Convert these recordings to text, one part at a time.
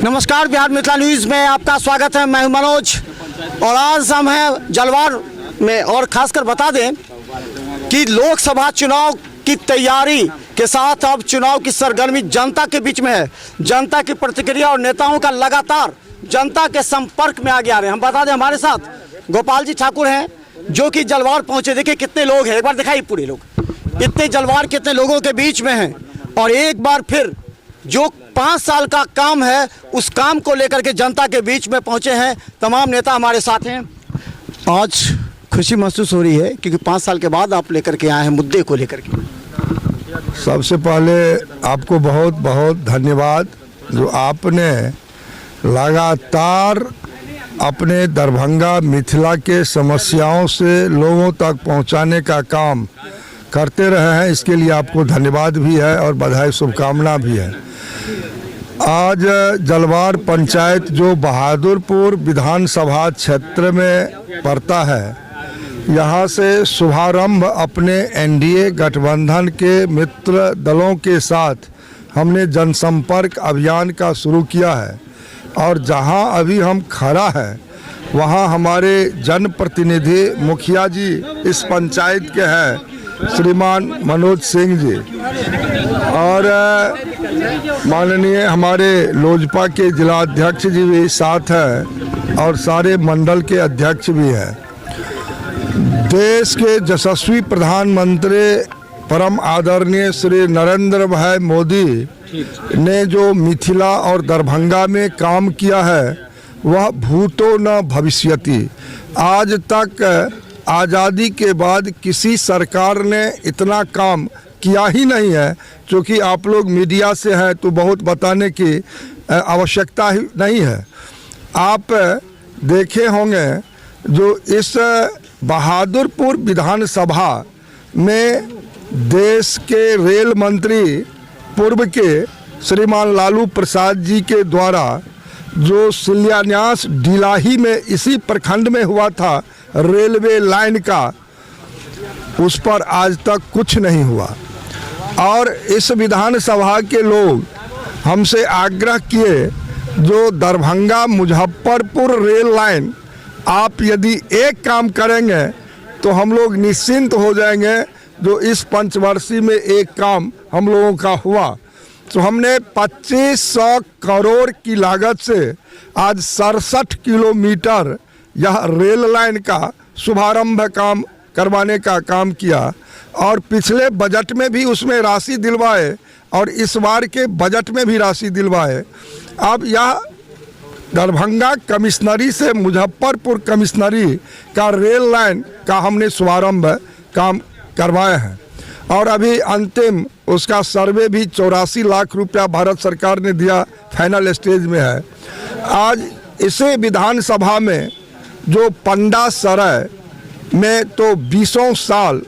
नमस्कार, बिहार मिथिला न्यूज़ में आपका स्वागत है। मैं हूं मनोज और आज हम हैं जलवार में। और खासकर बता दें कि लोकसभा चुनाव की तैयारी के साथ अब चुनाव की सरगर्मी जनता के बीच में है। जनता की प्रतिक्रिया और नेताओं का लगातार जनता के संपर्क में आगे आ रहे हैं। हम बता दें हमारे साथ गोपाल जी ठाकुर हैं जो कि जलवार पहुंचे। देखिए कितने लोग हैं, एक बार दिखाइए पूरे लोग इतने जलवार कितने लोगों के बीच में हैं। और एक बार फिर जो 5 साल का काम है उस काम को लेकर के जनता के बीच में पहुंचे हैं। तमाम नेता हमारे साथ हैं। आज खुशी महसूस हो रही है क्योंकि 5 साल के बाद आप लेकर के आए हैं मुद्दे को लेकर के। सबसे पहले आपको बहुत बहुत धन्यवाद जो आपने लगातार अपने दरभंगा मिथिला के समस्याओं से लोगों तक पहुंचाने का काम करते रहे हैं। इसके लिए आपको धन्यवाद भी है और बधाई शुभकामना भी है। आज जलवार पंचायत जो बहादुरपुर विधानसभा क्षेत्र में पड़ता है, यहाँ से शुभारंभ अपने एनडीए गठबंधन के मित्र दलों के साथ हमने जनसंपर्क अभियान का शुरू किया है। और जहाँ अभी हम खड़ा हैं वहाँ हमारे जनप्रतिनिधि मुखिया जी इस पंचायत के हैं श्रीमान मनोज सिंह जी, और माननीय हमारे लोजपा के जिला अध्यक्ष जी भी साथ हैं और सारे मंडल के अध्यक्ष भी हैं। देश के यशस्वी प्रधानमंत्री परम आदरणीय श्री नरेंद्र भाई मोदी ने जो मिथिला और दरभंगा में काम किया है वह भूतो न भविष्यति। आज तक आज़ादी के बाद किसी सरकार ने इतना काम किया ही नहीं है। क्योंकि आप लोग मीडिया से हैं तो बहुत बताने की आवश्यकता ही नहीं है। आप देखे होंगे जो इस बहादुरपुर विधानसभा में देश के रेल मंत्री पूर्व के श्रीमान लालू प्रसाद जी के द्वारा जो शिलान्यास डिलाही में इसी प्रखंड में हुआ था रेलवे लाइन का, उस पर आज तक कुछ नहीं हुआ। और इस विधानसभा के लोग हमसे आग्रह किए जो दरभंगा मुजफ्फरपुर रेल लाइन आप यदि एक काम करेंगे तो हम लोग निश्चिंत हो जाएंगे। जो इस पंचवर्षीय में एक काम हम लोगों का हुआ तो हमने 2500 करोड़ की लागत से आज 67 किलोमीटर यह रेल लाइन का शुभारंभ काम करवाने का काम किया। और पिछले बजट में भी उसमें राशि दिलवाए और इस बार के बजट में भी राशि दिलवाए। अब यह दरभंगा कमिश्नरी से मुजफ्फरपुर कमिश्नरी का रेल लाइन का हमने शुभारंभ काम करवाए हैं। और अभी अंतिम उसका सर्वे भी 84 लाख रुपया भारत सरकार ने दिया, फाइनल स्टेज में है। आज इसे विधानसभा में जो पंडा सराय में तो 20 साल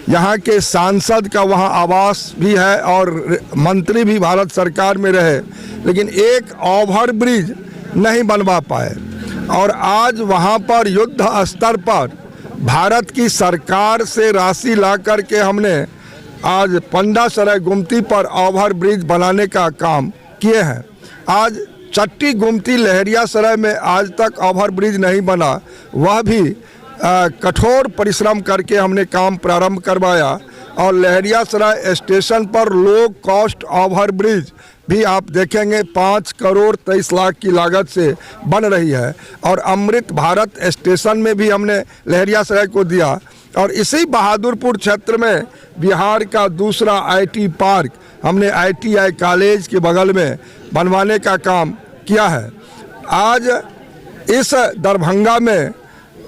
यहाँ के सांसद का वहाँ आवास भी है और मंत्री भी भारत सरकार में रहे, लेकिन एक ओवर ब्रिज नहीं बनवा पाए। और आज वहाँ पर युद्ध स्तर पर भारत की सरकार से राशि ला कर के हमने आज पंडा सराय गुमती पर ओवर ब्रिज बनाने का काम किए हैं। आज चट्टी गुमती लहरिया सराय में आज तक ओवर ब्रिज नहीं बना, वह भी कठोर परिश्रम करके हमने काम प्रारंभ करवाया। और लहरिया सराय स्टेशन पर लो कॉस्ट ओवर ब्रिज भी आप देखेंगे 5 करोड़ 23 लाख की लागत से बन रही है। और अमृत भारत स्टेशन में भी हमने लहरिया सराय को दिया। और इसी बहादुरपुर क्षेत्र में बिहार का दूसरा आईटी पार्क हमने आईटीआई कॉलेज के बगल में बनवाने का काम किया है। आज इस दरभंगा में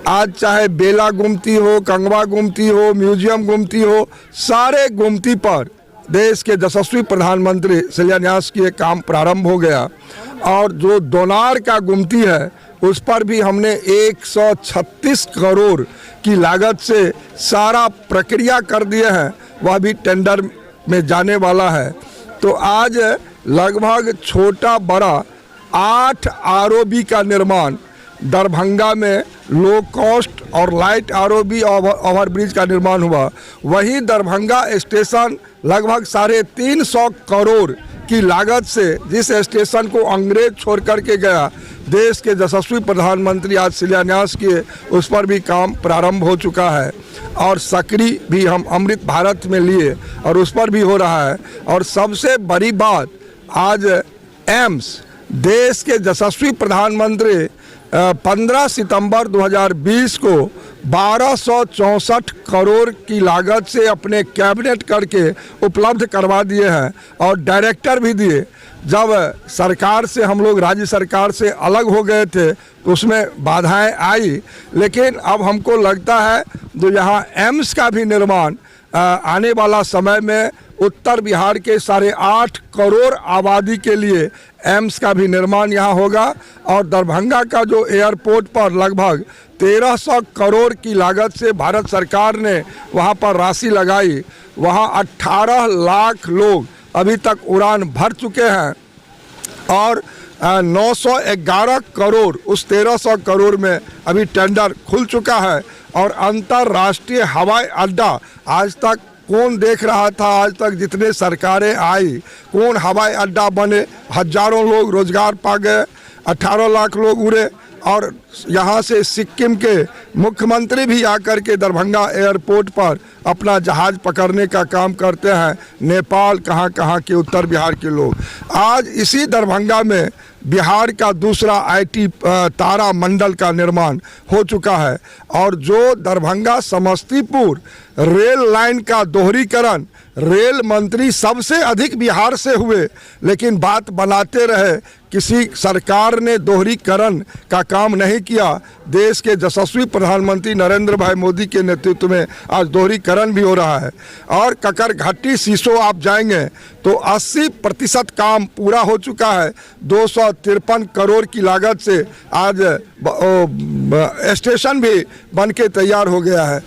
आज चाहे बेला गुमती हो, कंगवा गुमती हो, म्यूजियम गुमती हो, सारे गुमती पर देश के यशस्वी प्रधानमंत्री शिलान्यास किए काम प्रारंभ हो गया। और जो दोनार का गुमती है उस पर भी हमने 136 करोड़ की लागत से सारा प्रक्रिया कर दिए हैं, वह भी टेंडर में जाने वाला है। तो आज लगभग छोटा बड़ा 8 आरओबी का निर्माण दरभंगा में लो कॉस्ट और लाइट आरओबी ओवर ब्रिज का निर्माण हुआ। वहीं दरभंगा स्टेशन लगभग 350 करोड़ की लागत से जिस स्टेशन को अंग्रेज छोड़ करके गया, देश के यशस्वी प्रधानमंत्री आज शिलान्यास किए, उस पर भी काम प्रारंभ हो चुका है। और सकरी भी हम अमृत भारत में लिए और उस पर भी हो रहा है। और सबसे बड़ी बात, आज एम्स, देश के यशस्वी प्रधानमंत्री 15 सितंबर 2020 को 1264 करोड़ की लागत से अपने कैबिनेट करके उपलब्ध करवा दिए हैं और डायरेक्टर भी दिए। जब सरकार से हम लोग राज्य सरकार से अलग हो गए थे तो उसमें बाधाएं आई, लेकिन अब हमको लगता है जो यहाँ एम्स का भी निर्माण आने वाला समय में उत्तर बिहार के 8.5 करोड़ आबादी के लिए एम्स का भी निर्माण यहाँ होगा। और दरभंगा का जो एयरपोर्ट पर लगभग 1300 करोड़ की लागत से भारत सरकार ने वहाँ पर राशि लगाई, वहाँ 18 लाख लोग अभी तक उड़ान भर चुके हैं और 911 करोड़ उस 1300 करोड़ में अभी टेंडर खुल चुका है। और अंतर्राष्ट्रीय हवाई अड्डा आज तक कौन देख रहा था, आज तक जितने सरकारें आई कौन हवाई अड्डा बने, हजारों लोग रोजगार पा गए, 18 लाख लोग उड़े। और यहाँ से सिक्किम के मुख्यमंत्री भी आकर के दरभंगा एयरपोर्ट पर अपना जहाज़ पकड़ने का काम करते हैं। नेपाल कहाँ के उत्तर बिहार के लोग। आज इसी दरभंगा में बिहार का दूसरा आईटी तारा मंडल का निर्माण हो चुका है। और जो दरभंगा समस्तीपुर रेल लाइन का दोहरीकरण रेल मंत्री सबसे अधिक बिहार से हुए, लेकिन बात बनाते रहे, किसी सरकार ने दोहरीकरण का काम नहीं किया। देश के यशस्वी प्रधानमंत्री नरेंद्र भाई मोदी के नेतृत्व में आज दोहरीकरण भी हो रहा है। और ककरघट्टी सीसो आप जाएंगे तो 80% काम पूरा हो चुका है। 253 करोड़ की लागत से आज स्टेशन भी बन के तैयार हो गया है।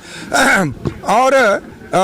और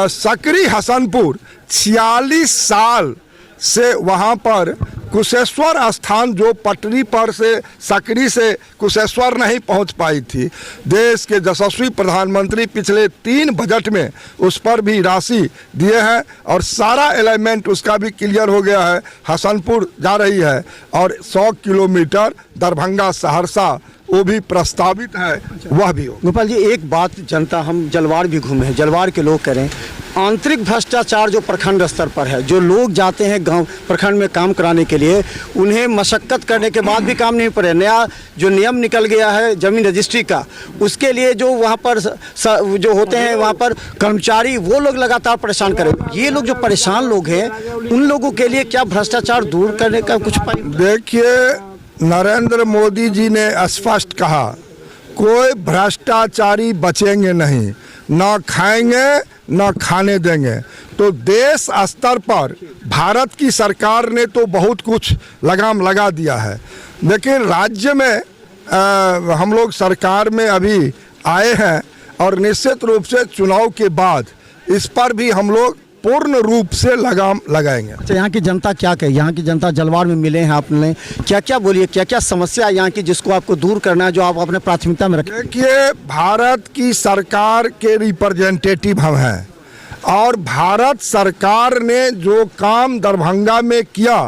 सकरी हसनपुर 46 साल से वहाँ पर कुशेश्वर स्थान जो पटरी पर से सकरी से कुशेश्वर नहीं पहुँच पाई थी, देश के यशस्वी प्रधानमंत्री पिछले 3 बजट में उस पर भी राशि दिए हैं और सारा एलिमेंट उसका भी क्लियर हो गया है। हसनपुर जा रही है और 100 किलोमीटर दरभंगा सहरसा वो भी प्रस्तावित है, वह भी हो। गोपाल जी, एक बात जनता, हम जलवार भी घूमे हैं, जलवार के लोग करें आंतरिक भ्रष्टाचार जो प्रखंड स्तर पर है, जो लोग जाते हैं गांव प्रखंड में काम कराने के लिए, उन्हें मशक्कत करने के बाद भी काम नहीं पड़े। नया जो नियम निकल गया है जमीन रजिस्ट्री का, उसके लिए जो वहाँ पर जो होते हैं वहाँ पर कर्मचारी, वो लोग लगातार परेशान करें। ये लोग जो परेशान लोग हैं, उन लोगों के लिए क्या भ्रष्टाचार दूर करने का कुछ उपाय? देखिए, नरेंद्र मोदी जी ने स्पष्ट कहा, कोई भ्रष्टाचारी बचेंगे नहीं, ना खाएंगे ना खाने देंगे। तो देश स्तर पर भारत की सरकार ने तो बहुत कुछ लगाम लगा दिया है, लेकिन राज्य में हम लोग सरकार में अभी आए हैं और निश्चित रूप से चुनाव के बाद इस पर भी हम लोग पूर्ण रूप से लगाम लगाएंगे। अच्छा, यहाँ की जनता क्या कहे? यहाँ की जनता जलवार में मिले हैं आपने, क्या क्या बोलिए, क्या क्या समस्या है यहाँ की जिसको आपको दूर करना है, जो आप अपने प्राथमिकता में रखें? देखिए, भारत की सरकार के रिप्रेजेंटेटिव हम हैं और भारत सरकार ने जो काम दरभंगा में किया,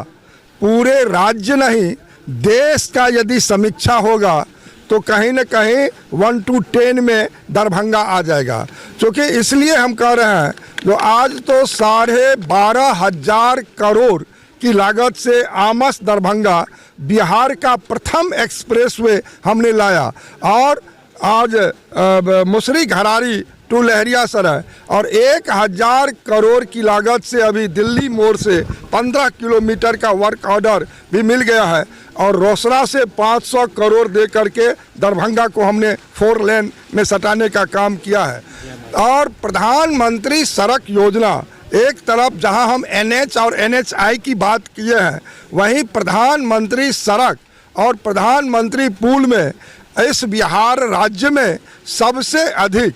पूरे राज्य नहीं देश का यदि समीक्षा होगा तो कहीं न कहीं 1 to 10 में दरभंगा आ जाएगा। क्योंकि इसलिए हम कह रहे हैं, जो आज तो 12,500 करोड़ की लागत से आमस दरभंगा बिहार का प्रथम एक्सप्रेसवे हमने लाया और आज मुसरी घरारी टू लहरियासराय और 1,000 करोड़ की लागत से अभी दिल्ली मोड़ से 15 किलोमीटर का वर्क ऑर्डर भी मिल गया है और रोसड़ा से 500 करोड़ दे करके दरभंगा को हमने 4 लेन में सटाने का काम किया है। और प्रधानमंत्री सड़क योजना, एक तरफ जहां हम NH और NHI की बात किए हैं, वहीं प्रधानमंत्री सड़क और प्रधानमंत्री पुल में इस बिहार राज्य में सबसे अधिक,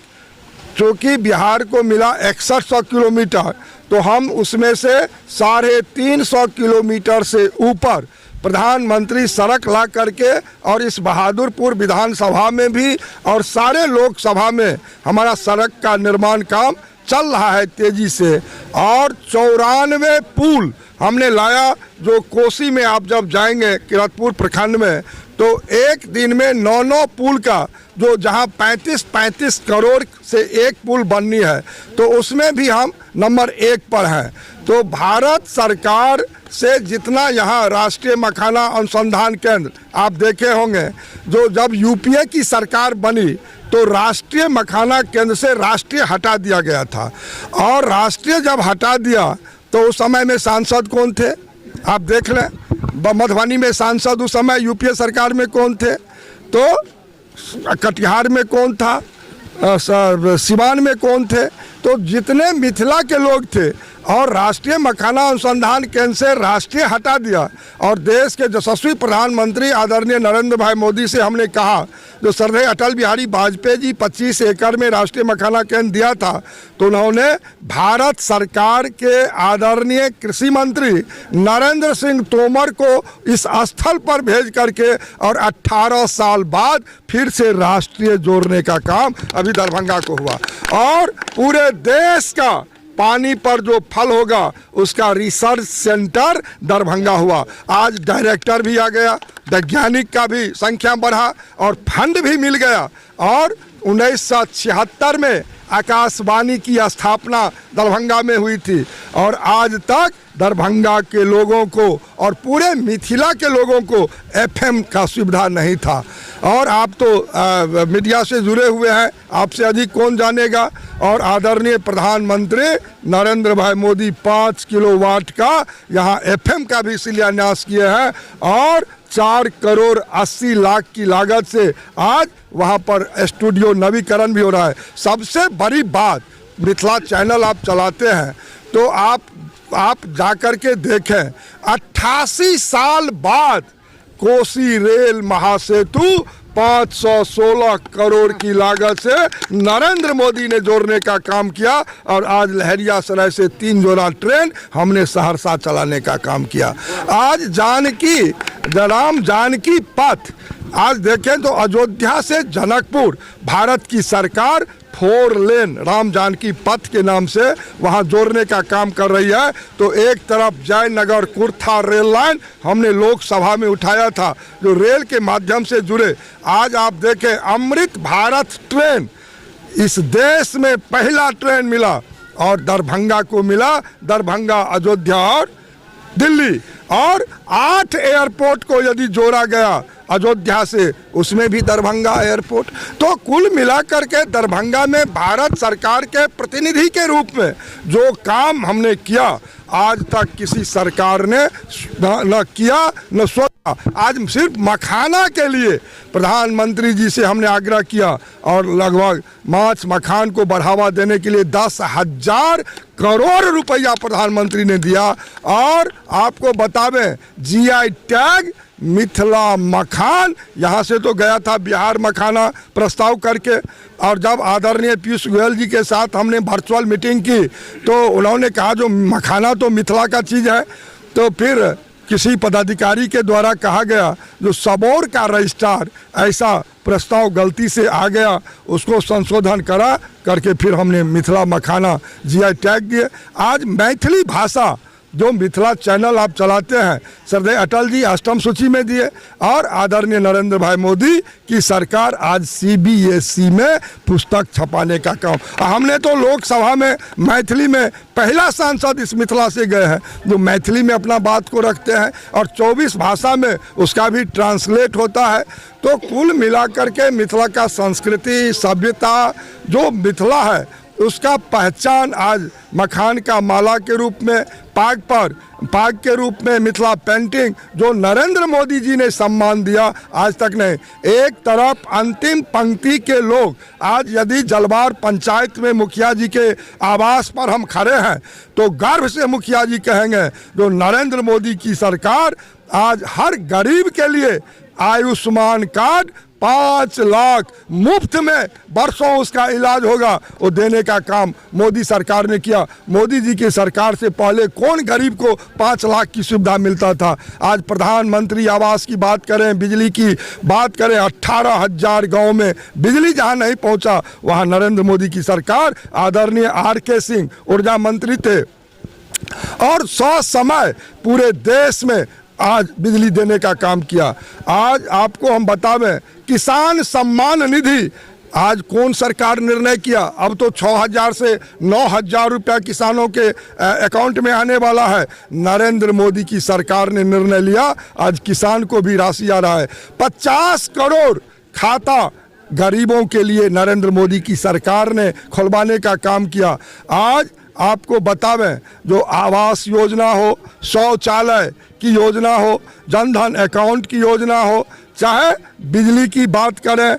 चूँकि बिहार को मिला 6100 किलोमीटर, तो हम उसमें से 350 किलोमीटर से ऊपर प्रधानमंत्री सड़क ला करके और इस बहादुरपुर विधानसभा में भी और सारे लोकसभा में हमारा सड़क का निर्माण काम चल रहा है तेजी से। और 94 पुल हमने लाया, जो कोसी में आप जब जाएंगे किरतपुर प्रखंड में, तो एक दिन में 9 पुल का, जो जहां 35 करोड़ से एक पुल बननी है, तो उसमें भी हम नंबर 1 पर हैं। तो भारत सरकार से जितना यहाँ राष्ट्रीय मखाना अनुसंधान केंद्र आप देखे होंगे, जो जब यूपीए की सरकार बनी तो राष्ट्रीय मखाना केंद्र से राष्ट्रीय हटा दिया गया था। और राष्ट्रीय जब हटा दिया तो उस समय में सांसद कौन थे आप देख लें। मधुबनी में सांसद उस समय यूपीए सरकार में कौन थे, तो कटिहार में कौन था, सिवान में कौन थे। तो जितने मिथिला के लोग थे, और राष्ट्रीय मखाना अनुसंधान केंद्र से राष्ट्रीय हटा दिया। और देश के यशस्वी प्रधानमंत्री आदरणीय नरेंद्र भाई मोदी से हमने कहा, जो श्रद्धेय अटल बिहारी वाजपेयी जी 25 एकड़ में राष्ट्रीय मखाना केंद्र दिया था, तो उन्होंने भारत सरकार के आदरणीय कृषि मंत्री नरेंद्र सिंह तोमर को इस स्थल पर भेज करके, और 18 साल बाद फिर से राष्ट्रीय जोड़ने का काम अभी दरभंगा को हुआ। और पूरे देश का पानी पर जो फल होगा उसका रिसर्च सेंटर दरभंगा हुआ। आज डायरेक्टर भी आ गया, वैज्ञानिक का भी संख्या बढ़ा, और फंड भी मिल गया। और 1976 में आकाशवाणी की स्थापना दरभंगा में हुई थी, और आज तक दरभंगा के लोगों को और पूरे मिथिला के लोगों को एफएम का सुविधा नहीं था। और आप तो मीडिया से जुड़े हुए हैं, आपसे अधिक कौन जानेगा। और आदरणीय प्रधानमंत्री नरेंद्र भाई मोदी 5 किलोवाट का यहाँ एफएम का भी शिलान्यास किए हैं, और 4 करोड़ 80 लाख की लागत से आज वहाँ पर स्टूडियो नवीकरण भी हो रहा है। सबसे बड़ी बात, मिथिला चैनल आप चलाते हैं तो आप जाकर के देखें, 88 साल बाद कोसी रेल महासेतु 516 करोड़ की लागत से नरेंद्र मोदी ने जोड़ने का काम किया। और आज लहरियासराय से 3 जोड़ा ट्रेन हमने सहरसा चलाने का काम किया। आज राम जानकी पथ, आज देखें तो अयोध्या से जनकपुर भारत की सरकार 4 लेन राम जानकी पथ के नाम से वहां जोड़ने का काम कर रही है। तो एक तरफ जयनगर कुर्था रेल लाइन हमने लोकसभा में उठाया था, जो रेल के माध्यम से जुड़े। आज आप देखें अमृत भारत ट्रेन, इस देश में पहला ट्रेन मिला, और दरभंगा को मिला, दरभंगा, अयोध्या और दिल्ली। और 8 एयरपोर्ट को यदि जोड़ा गया अयोध्या से, उसमें भी दरभंगा एयरपोर्ट। तो कुल मिलाकर के दरभंगा में भारत सरकार के प्रतिनिधि के रूप में जो काम हमने किया, आज तक किसी सरकार ने न किया न सोचा। आज सिर्फ मखाना के लिए प्रधानमंत्री जी से हमने आग्रह किया, और लगभग माछ मखान को बढ़ावा देने के लिए 10,000 करोड़ रुपया प्रधानमंत्री ने दिया। और आपको बतावें, जीआई टैग मिथिला मखान, यहाँ से तो गया था बिहार मखाना प्रस्ताव करके। और जब आदरणीय पीयूष गोयल जी के साथ हमने वर्चुअल मीटिंग की, तो उन्होंने कहा जो मखाना तो मिथिला का चीज़ है। तो फिर किसी पदाधिकारी के द्वारा कहा गया, जो सबौर का रजिस्ट्रार, ऐसा प्रस्ताव गलती से आ गया, उसको संशोधन करा करके फिर हमने मिथिला मखाना जीआई टैग दिए। आज मैथिली भाषा जो मिथिला चैनल आप चलाते हैं, श्रद्धेय अटल जी 8वीं सूची में दिए, और आदरणीय नरेंद्र भाई मोदी की सरकार आज सीबीएसई में पुस्तक छपाने का काम। हमने तो लोकसभा में मैथिली में पहला सांसद इस मिथिला से गए हैं, जो मैथिली में अपना बात को रखते हैं, और 24 भाषा में उसका भी ट्रांसलेट होता है। तो कुल मिलाकर के मिथिला का संस्कृति, सभ्यता जो मिथिला है, उसका पहचान आज मखान का माला के रूप में, पाग के रूप में मिथिला पेंटिंग, जो नरेंद्र मोदी जी ने सम्मान दिया, आज तक नहीं। एक तरफ अंतिम पंक्ति के लोग, आज यदि जलवार पंचायत में मुखिया जी के आवास पर हम खड़े हैं, तो गर्व से मुखिया जी कहेंगे, जो नरेंद्र मोदी की सरकार आज हर गरीब के लिए आयुष्मान कार्ड 5 लाख मुफ्त में बरसों उसका इलाज होगा, वो देने का काम मोदी सरकार ने किया। मोदी जी की सरकार से पहले कौन गरीब को 5 लाख की सुविधा मिलता था? आज प्रधानमंत्री आवास की बात करें, बिजली की बात करें, 18,000 गाँव में बिजली जहाँ नहीं पहुँचा वहाँ नरेंद्र मोदी की सरकार, आदरणीय RK सिंह ऊर्जा मंत्री थे, और 100 समय पूरे देश में आज बिजली देने का काम किया। आज आपको हम बतावें, किसान सम्मान निधि आज कौन सरकार निर्णय किया? अब तो 6,000 से 9,000 रुपया किसानों के अकाउंट में आने वाला है। नरेंद्र मोदी की सरकार ने निर्णय लिया, आज किसान को भी राशि आ रहा है। 50 करोड़ खाता गरीबों के लिए नरेंद्र मोदी की सरकार ने खुलवाने का काम किया। आज आपको बतावें, जो आवास योजना हो, शौचालय की योजना हो, जनधन अकाउंट की योजना हो, चाहे बिजली की बात करें,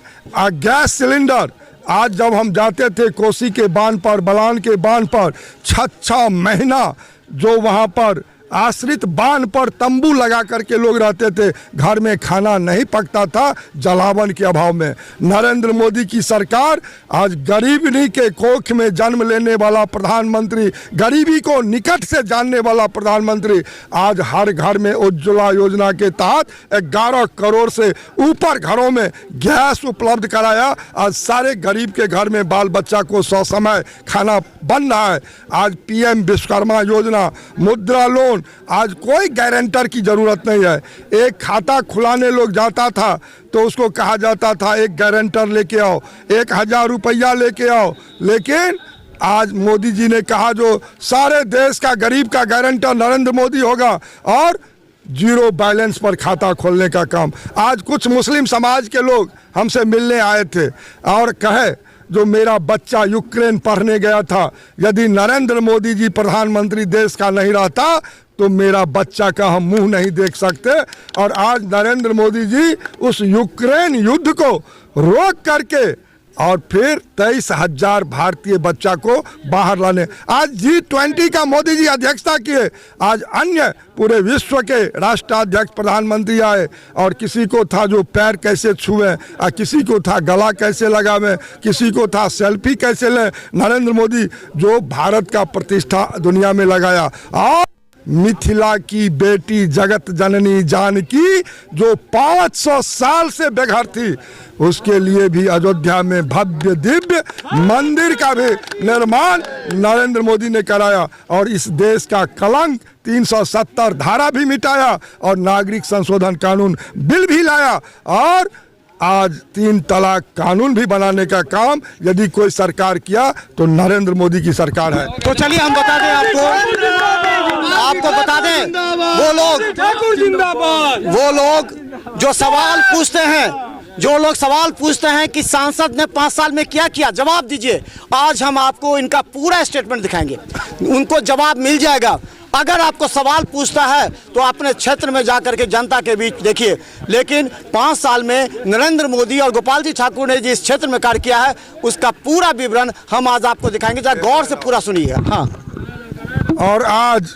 गैस सिलेंडर, आज जब हम जाते थे कोसी के बांध पर, बलान के बांध पर, 6 महीना जो वहाँ पर आश्रित बांध पर तंबू लगा करके लोग रहते थे, घर में खाना नहीं पकता था जलावन के अभाव में। नरेंद्र मोदी की सरकार आज गरीबी के कोख में जन्म लेने वाला प्रधानमंत्री, गरीबी को निकट से जानने वाला प्रधानमंत्री, आज हर घर में उज्ज्वला योजना के तहत 11 करोड़ से ऊपर घरों में गैस उपलब्ध कराया। आज सारे गरीब के घर में बाल बच्चा को 100 समय खाना बन रहा है। आज PM विश्वकर्मा योजना, मुद्रा लोन, आज कोई गारंटर की जरूरत नहीं है। एक खाता खुलाने लोग जाता था तो उसको कहा जाता था एक गारंटर लेके आओ, 1,000 रुपया लेके आओ, लेकिन आज मोदी जी ने कहा जो सारे देश का गरीब का गारंटर नरेंद्र मोदी होगा, और 0 बैलेंस पर खाता खोलने का काम। आज कुछ मुस्लिम समाज के लोग हमसे मिलने आए थे और कहे जो मेरा बच्चा यूक्रेन पढ़ने गया था, यदि नरेंद्र मोदी जी प्रधानमंत्री देश का नहीं रहता तो मेरा बच्चा का हम मुंह नहीं देख सकते। और आज नरेंद्र मोदी जी उस यूक्रेन युद्ध को रोक करके और फिर 23,000 भारतीय बच्चा को बाहर लाने, आज G20 का मोदी जी अध्यक्षता किए। आज अन्य पूरे विश्व के राष्ट्राध्यक्ष प्रधानमंत्री आए, और किसी को था जो पैर कैसे छुए, और किसी को था गला कैसे लगावे, किसी को था सेल्फी कैसे लें। नरेंद्र मोदी जो भारत का प्रतिष्ठा दुनिया में लगाया, और मिथिला की बेटी जगत जननी जानकी जो 500 साल से बेघर थी, उसके लिए भी अयोध्या में भव्य दिव्य मंदिर का भी निर्माण नरेंद्र मोदी ने कराया, और इस देश का कलंक 370 धारा भी मिटाया, और नागरिक संशोधन कानून बिल भी लाया, और आज 3 तलाक कानून भी बनाने का काम यदि कोई सरकार किया तो नरेंद्र मोदी की सरकार है। तो चलिए हम बता दें आपको बता दें, वो लोग जो सवाल पूछते हैं, कि सांसद ने 5 साल में क्या किया, जवाब दीजिए। आज हम आपको इनका पूरा स्टेटमेंट दिखाएंगे, उनको जवाब मिल जाएगा। अगर आपको सवाल पूछता है तो अपने क्षेत्र में जाकर के जनता के बीच देखिए, लेकिन 5 साल में नरेंद्र मोदी और गोपाल जी ठाकुर ने जिस क्षेत्र में कार्य किया है उसका पूरा विवरण हम आज आपको दिखाएंगे, जरा गौर से पूरा सुनिएगा। हाँ, और आज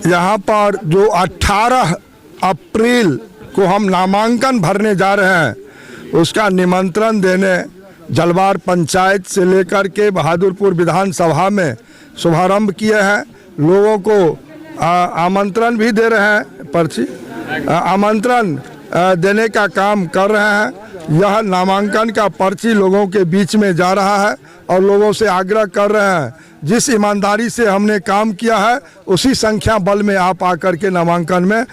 यहाँ पर जो 18 अप्रैल को हम नामांकन भरने जा रहे हैं, उसका निमंत्रण देने जलवार पंचायत से लेकर के बहादुरपुर विधानसभा में शुभारंभ किए हैं। लोगों को आमंत्रण भी दे रहे हैं, पर्ची आमंत्रण देने का काम कर रहे हैं। यह नामांकन का पर्ची लोगों के बीच में जा रहा है, और लोगों से आग्रह कर रहे हैं जिस ईमानदारी से हमने काम किया है उसी संख्या बल में आप आकर के नामांकन में